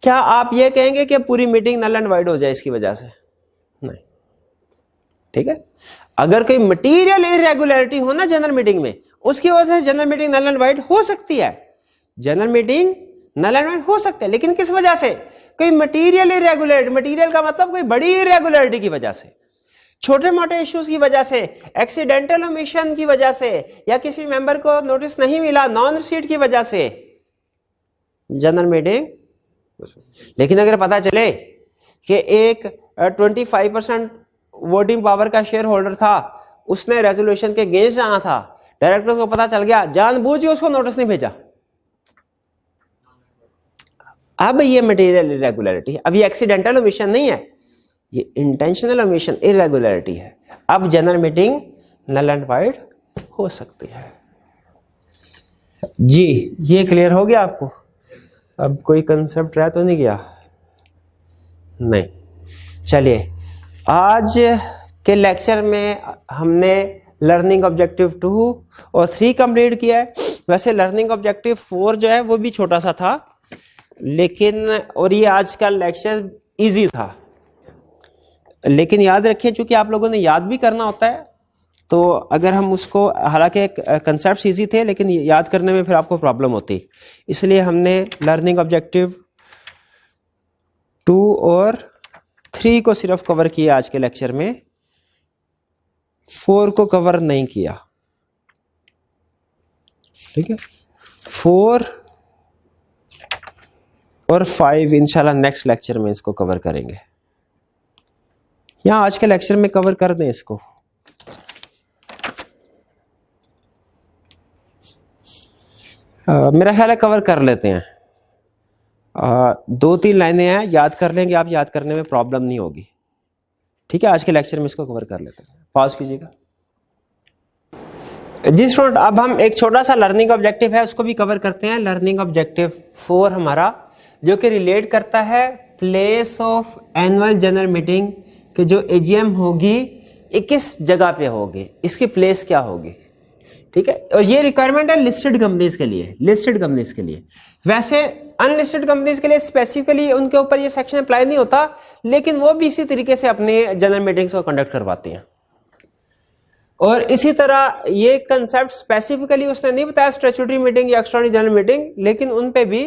क्या आप ये कहेंगे कि पूरी मीटिंग नल एंड वाइड हो जाए इसकी वजह से? नहीं, ठीक है। अगर कोई मटीरियल इरेगुलरिटी हो ना जनरल मीटिंग में, उसकी वजह से general meeting null and void हो सकती है, general meeting null and void हो सकते हैं, लेकिन किस वजह से? कोई मटीरियल इरेगुलरिटी, मटीरियल का मतलब कोई बड़ी इरेगुलरिटी की वजह से, छोटे मोटे इश्यूज की वजह से, एक्सीडेंटल ओमिशन की वजह से, या किसी मेंबर को नोटिस नहीं मिला, नॉन रिसीट की वजह से जनरल मीटिंग। लेकिन अगर पता चले कि एक 25% वोटिंग पावर का शेयर होल्डर था, उसने रेजोल्यूशन के अगेंस्ट जाना था, डायरेक्टर को पता चल गया, जानबूझ के उसको नोटिस नहीं भेजा, अब ये मटेरियल इरेगुलरिटी है। अब ये एक्सीडेंटल ओमिशन नहीं है, ये इंटेंशनल ओमिशन इरेगुलरिटी है। अब general meeting null and void हो सकती है। जी, ये क्लियर हो गया आपको? अब कोई कंसेप्ट रह तो नहीं गया? नहीं। चलिए, आज के लेक्चर में हमने लर्निंग ऑब्जेक्टिव 2 और 3 कंप्लीट किया है। वैसे लर्निंग ऑब्जेक्टिव 4 जो है वो भी छोटा सा था, लेकिन और ये आज का लेक्चर इजी था, लेकिन याद रखिए चूंकि आप लोगों ने याद भी करना होता है, तो अगर हम उसको, हालांकि कंसेप्ट इजी थे लेकिन याद करने में फिर आपको प्रॉब्लम होती, इसलिए हमने लर्निंग ऑब्जेक्टिव 2 और 3 को सिर्फ कवर किया आज के लेक्चर में, 4 को कवर नहीं किया। ठीक है, 4 और 5 इंशाल्लाह नेक्स्ट लेक्चर में इसको कवर करेंगे, या आज के लेक्चर में कवर कर दें इसको। मेरा ख्याल है कवर कर लेते हैं। 2-3 लाइनें हैं, याद कर लेंगे आप, याद करने में प्रॉब्लम नहीं होगी। ठीक है, आज के लेक्चर में इसको कवर कर लेते हैं। पॉज कीजिएगा जी स्टूडेंट। अब हम एक छोटा सा लर्निंग ऑब्जेक्टिव है उसको भी कवर करते हैं। लर्निंग ऑब्जेक्टिव 4 हमारा, जो कि रिलेट करता है place of annual general meeting, कि जो एजीएम होगी ये किस जगह पे होगी, इसकी प्लेस क्या होगी। ठीक है, और ये रिक्वायरमेंट है लिस्टेड कंपनीज के लिए, लिस्टेड कंपनीज के लिए। वैसे अनलिस्टेड कंपनीज के लिए स्पेसिफिकली उनके ऊपर ये सेक्शन अप्लाई नहीं होता, लेकिन वो भी इसी तरीके से अपने जनरल मीटिंग्स को कंडक्ट करवाते हैं। और इसी तरह ये कंसेप्ट स्पेसिफिकली उसने नहीं बताया स्टैट्यूटरी मीटिंग या एक्स्ट्राऑर्डिनरी जनरल मीटिंग, लेकिन उन पे भी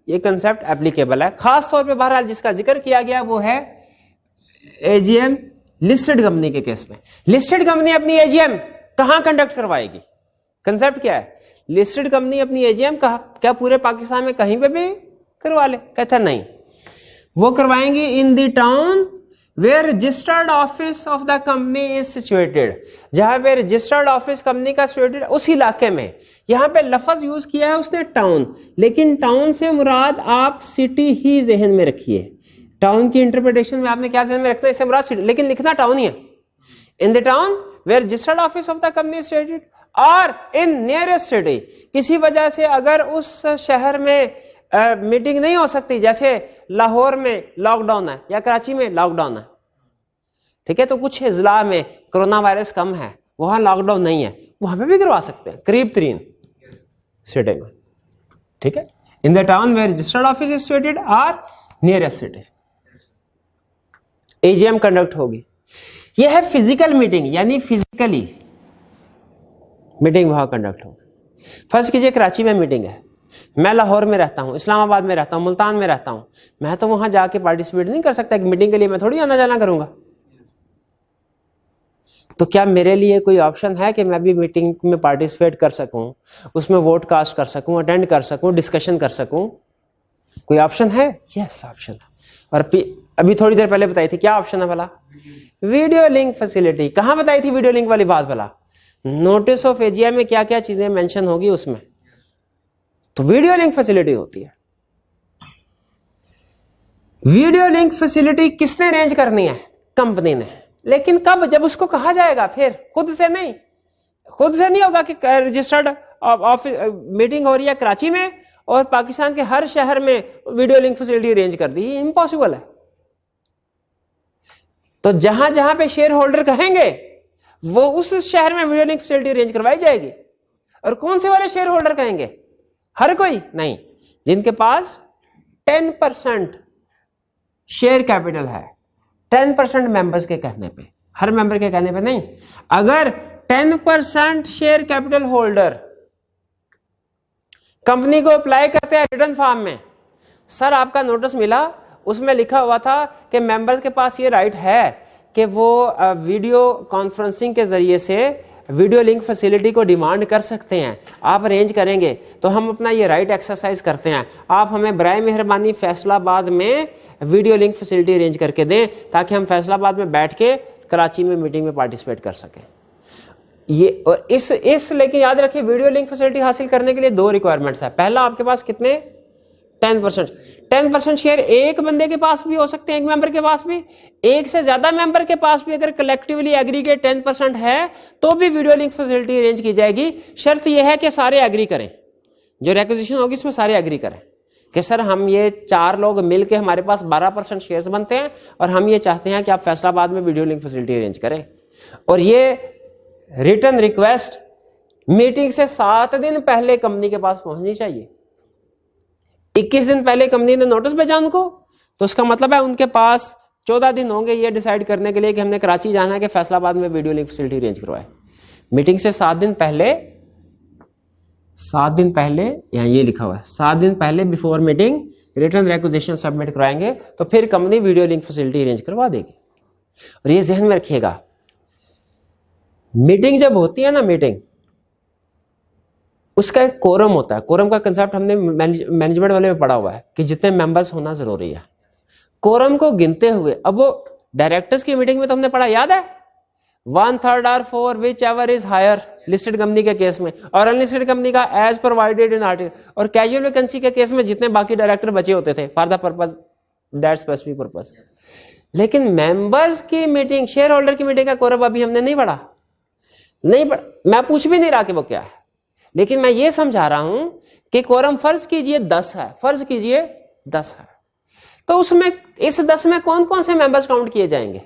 ये कंसेप्ट एप्लीकेबल है। खास तौर पे बहरहाल जिसका जिक्र किया गया वो है एजीएम लिस्टेड कंपनी के केस में। लिस्टेड कंपनी अपनी एजीएम कहां कंडक्ट करवाएगी? कंसेप्ट क्या है? लिस्टेड कंपनी अपनी एजीएम क्या पूरे पाकिस्तान में कहीं पे भी करवा ले? कहता नहीं, वो करवाएंगी in the town where registered office of the company is situated, जहां पे रजिस्टर्ड ऑफिस कंपनी का सिचुएटेड उस इलाके में। यहां पे लफ्ज यूज किया है उसने टाउन, लेकिन टाउन से मुराद आप सिटी ही जहन में रखिए। टाउन की इंटरप्रिटेशन में आपने क्या जहन में रखना है, इससे मुराद सिटी, लेकिन लिखना टाउन ही है। In the town where registered office of the company is situated और इन नियरेस्ट सिटी। किसी वजह से अगर उस शहर में मीटिंग नहीं हो सकती, जैसे लाहौर में लॉकडाउन है या कराची में लॉकडाउन है, ठीक है, तो कुछ जिला में कोरोना वायरस कम है, वहां लॉकडाउन नहीं है, वहां पे भी करवा सकते हैं करीब तरीन सिटी में, ठीक है। In the town where registered office is situated और नियरेस्ट सिटी एजीएम कंडक्ट होगी। यह है फिजिकल मीटिंग, यानी फिजिकली मीटिंग वहां कंडक्ट होगी। फर्स्ट कीजिए कराची में मीटिंग है, मैं लाहौर में रहता हूं, इस्लामाबाद में रहता हूं, मुल्तान में रहता हूं, मैं तो वहां जाके पार्टिसिपेट नहीं कर सकता। मीटिंग के लिए मैं थोड़ी आना जाना करूंगा। तो क्या मेरे लिए कोई ऑप्शन है कि मैं भी मीटिंग में पार्टिसिपेट कर सकूं, उसमें वोट कास्ट कर सकूं, अटेंड कर सकूं, डिस्कशन कर सकूं? कोई ऑप्शन है? यस, ऑप्शन है। और अभी थोड़ी देर पहले बताई थी, क्या ऑप्शन है भला? Video link facility. कहां बताई थी वीडियो लिंक वाली बात भला? नोटिस ऑफ एजीएम में क्या क्या चीजें मेंशन होगी उसमें, तो वीडियो लिंक फैसिलिटी होती है। वीडियो लिंक फैसिलिटी किसने अरेंज करनी है? कंपनी ने। लेकिन कब? जब उसको कहा जाएगा, फिर खुद से नहीं। खुद से नहीं होगा कि रजिस्टर्ड ऑफिस मीटिंग हो रही है कराची में और पाकिस्तान के हर शहर में वीडियो लिंक फैसिलिटी अरेंज कर दी, इम्पॉसिबल है। तो जहां जहां पे शेयर होल्डर कहेंगे वो उस शहर में वीडियो लिंक फैसिलिटी अरेंज करवाई जाएगी। और कौन से वाले शेयर होल्डर कहेंगे? हर कोई नहीं, जिनके पास 10% शेयर कैपिटल है, 10% मेंबर्स के कहने पे, हर मेंबर के कहने पे नहीं। अगर 10% शेयर कैपिटल होल्डर कंपनी को अप्लाई करते हैं रिटर्न फॉर्म में, सर आपका नोटिस मिला, उसमें लिखा हुआ था कि मेंबर्स के पास ये राइट है कि वो वीडियो कॉन्फ्रेंसिंग के जरिए से वीडियो लिंक फैसिलिटी को डिमांड कर सकते हैं, आप अरेंज करेंगे तो हम अपना ये राइट एक्सरसाइज करते हैं, आप हमें बराए मेहरबानी फैसलाबाद में वीडियो लिंक फैसिलिटी अरेंज करके दें ताकि हम फैसलाबाद में बैठ के कराची में मीटिंग में पार्टिसिपेट कर सकें। ये और इस लेकिन याद रखिए, वीडियो लिंक फैसिलिटी हासिल करने के लिए 2 रिक्वायरमेंट्स है। पहला, आपके पास कितने? 10% शेयर एक बंदे के पास भी हो सकते हैं, एक मेंबर के पास भी, एक से ज्यादा मेंबर के पास भी अगर कलेक्टिवली एग्रीगेट 10% है तो भी वीडियो लिंक फैसिलिटी अरेंज की जाएगी। शर्त यह है कि सारे एग्री करें, जो रिक्विजिशन होगी उसमें सारे एग्री करें कि सर हम ये 4 लोग मिलके हमारे पास 12% शेयर्स बनते हैं और हम ये चाहते हैं कि आप फैसलाबाद में वीडियो लिंक फैसिलिटी अरेंज करें। और ये रिटर्न रिक्वेस्ट मीटिंग से 7 दिन पहले कंपनी के पास पहुंचनी चाहिए। 21 दिन पहले कंपनी ने नोटिस भेजा उनको, तो उसका मतलब है उनके पास 14 दिन होंगे ये डिसाइड करने के लिए कि हमने कराची जाना है कि फैसलाबाद में वीडियो लिंक फैसिलिटी अरेंज करवाए। मीटिंग से 7 दिन पहले, यहाँ ये लिखा हुआ है, 7 दिन पहले before meeting return requisition submit कराएंगे तो फिर company video link facility arrange करवा देगी। और ये जहन में रखिएगा, मीटिंग जब होती है ना, मीटिंग उसका एक कोरम होता है। कोरम का कंसेप्ट हमने मैनेजमेंट वाले में पढ़ा हुआ है कि जितने मेंबर्स होना जरूरी है। कोरम को गिनते हुए, अब वो डायरेक्टर्स की मीटिंग में तो हमने पढ़ा, याद है, 1/3 और 4 whichever is higher listed company के केस में, और अनलिस्टेड कंपनी का एज प्रोवाइडेड इन आर्टिकल, और कैजुअल वैकेंसी के केस में जितने बाकी डायरेक्टर बचे होते थे for the purpose that specific purpose. लेकिन मेंबर्स की मीटिंग, शेयर होल्डर की मीटिंग का कोरम अभी हमने नहीं पढ़ा। मैं पूछ भी नहीं रहा कि वो क्या है, लेकिन मैं ये समझा रहा हूं कि कोरम फर्ज कीजिए 10 है, फर्ज कीजिए 10 है, तो उसमें इस 10 में कौन कौन से मेंबर्स काउंट किए जाएंगे?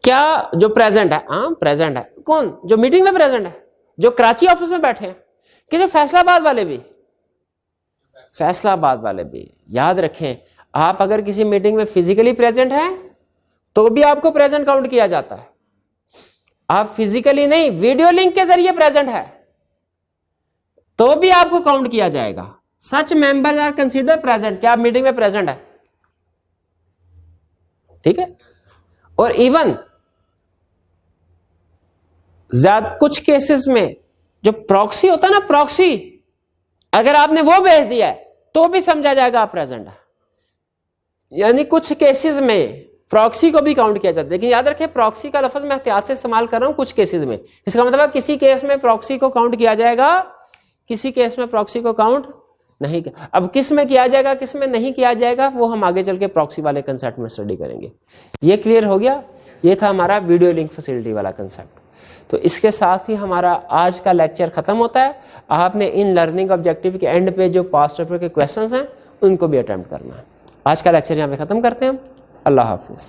क्या जो प्रेजेंट है? हाँ प्रेजेंट है। कौन? जो मीटिंग में प्रेजेंट है, जो कराची ऑफिस में बैठे हैं, कि जो फैसलाबाद वाले भी? फैसलाबाद वाले भी याद रखें, आप अगर किसी मीटिंग में फिजिकली प्रेजेंट हैं तो भी आपको प्रेजेंट काउंट किया जाता है। आप फिजिकली नहीं, वीडियो लिंक के जरिए प्रेजेंट है तो भी आपको काउंट किया जाएगा। सच मेंबर्स आर कंसीडर प्रेजेंट, क्या आप मीटिंग में प्रेजेंट है, ठीक है। और इवन ज्यादा कुछ केसेस में जो प्रॉक्सी होता है ना, प्रॉक्सी अगर आपने वो भेज दिया है तो भी समझा जाएगा आप प्रेजेंट है। यानी कुछ केसेस में प्रॉक्सी को भी काउंट किया जाता है। लेकिन याद रखें, प्रॉक्सी का लफ्ज मैं एहतियात से इस्तेमाल कर रहा हूं कुछ केसेस में। इसका मतलब है किसी केस में प्रॉक्सी को काउंट किया जाएगा, किसी केस में प्रॉक्सी को काउंट नहीं। अब किस में किया जाएगा, किस में नहीं किया जाएगा, वो हम आगे चल के प्रॉक्सी वाले कंसेप्ट में स्टडी करेंगे। ये क्लियर हो गया। ये था हमारा वीडियो लिंक फैसिलिटी वाला कंसेप्ट। तो इसके साथ ही हमारा आज का लेक्चर खत्म होता है। आपने इन लर्निंग ऑब्जेक्टिव के एंड पे जो पास्ट पेपर के क्वेश्चंस हैं उनको भी अटेम्प्ट करना है। आज का लेक्चर यहाँ पे खत्म करते हैं हम। अल्लाह हाफिज।